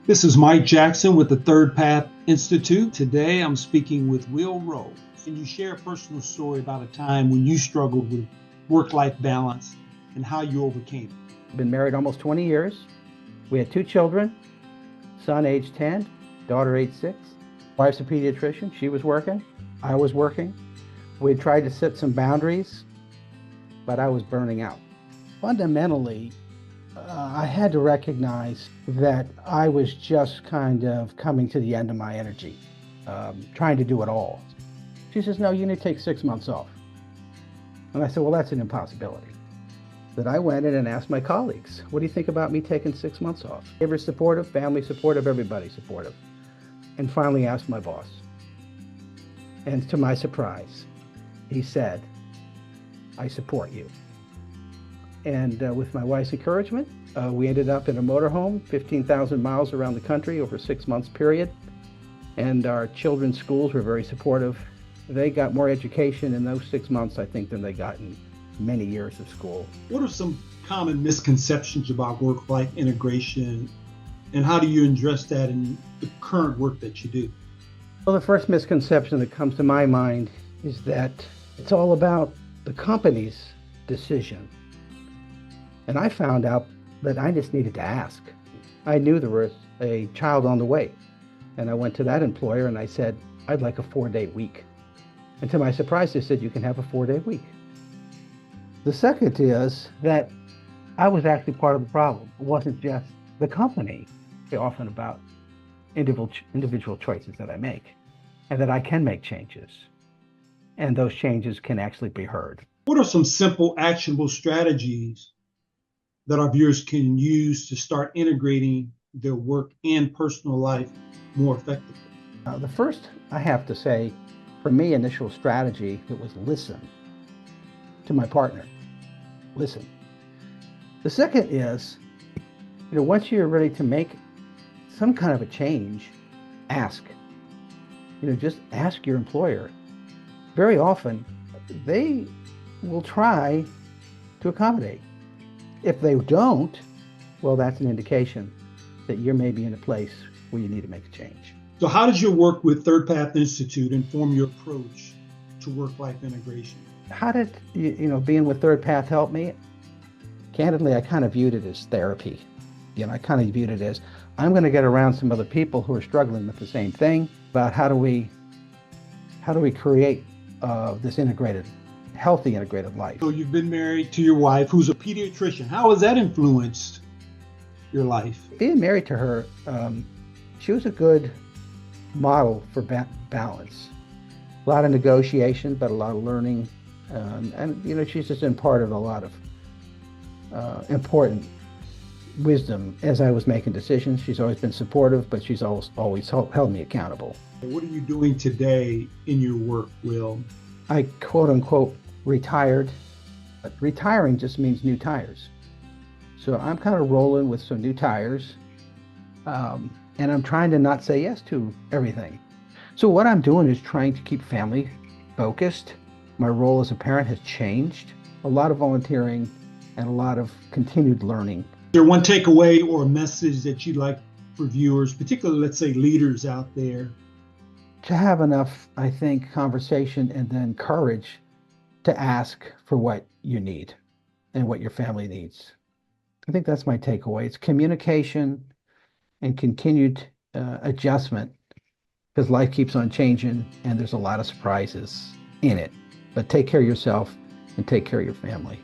This is Mike Jackson with the ThirdPath Institute. Today I'm speaking with Will Rowe. Can you share a personal story about a time when you struggled with work-life balance and how you overcame it? Been married almost 20 years. We had two children, son age 10, daughter age 6. Wife's a pediatrician. She was working. I was working. We tried to set some boundaries, but I was burning out. Fundamentally, I had to recognize that I was just kind of coming to the end of my energy, trying to do it all. She says, no, you need to take 6 months off. And I said, well, that's an impossibility. That I went in and asked my colleagues, what do you think about me taking 6 months off? They were supportive, family supportive, everybody supportive. And finally asked my boss. And to my surprise, he said, I support you. And with my wife's encouragement, we ended up in a motorhome, 15,000 miles around the country over a 6 months period. And our children's schools were very supportive. They got more education in those 6 months, I think, than they got in many years of school. What are some common misconceptions about work-life integration, and how do you address that in the current work that you do? Well, the first misconception that comes to my mind is that it's all about the company's decision. And I found out that I just needed to ask. I knew there was a child on the way. And I went to that employer and I said, I'd like a 4-day week. And to my surprise, they said, you can have a 4-day week. The second is that I was actually part of the problem. It wasn't just the company. It's often about individual choices that I make, and that I can make changes. And those changes can actually be heard. What are some simple, actionable strategies that our viewers can use to start integrating their work and personal life more effectively? The first, I have to say, for me, initial strategy, it was listen to my partner. Listen. The second is, once you're ready to make some kind of a change, ask. Just ask your employer. Very often, they will try to accommodate. If they don't, well, that's an indication that you're maybe in a place where you need to make a change. So how does your work with ThirdPath Institute inform your approach to work-life integration? How did, being with ThirdPath help me? Candidly, I kind of viewed it as therapy. I kind of viewed it as, I'm going to get around some other people who are struggling with the same thing, about how do we create this healthy integrated life. So you've been married to your wife, who's a pediatrician. How has that influenced your life? Being married to her, she was a good model for balance. A lot of negotiation, but a lot of learning. And she's just been part of a lot of important wisdom as I was making decisions. She's always been supportive, but she's always held me accountable. What are you doing today in your work, Will? I quote unquote retired, but retiring just means new tires. So I'm kind of rolling with some new tires, and I'm trying to not say yes to everything. So what I'm doing is trying to keep family focused. My role as a parent has changed. A lot of volunteering and a lot of continued learning. Is there one takeaway or a message that you'd like for viewers, particularly, let's say, leaders out there? To have enough, I think, conversation and then courage to ask for what you need and what your family needs. I think that's my takeaway. It's communication and continued adjustment, because life keeps on changing and there's a lot of surprises in it. But take care of yourself and take care of your family.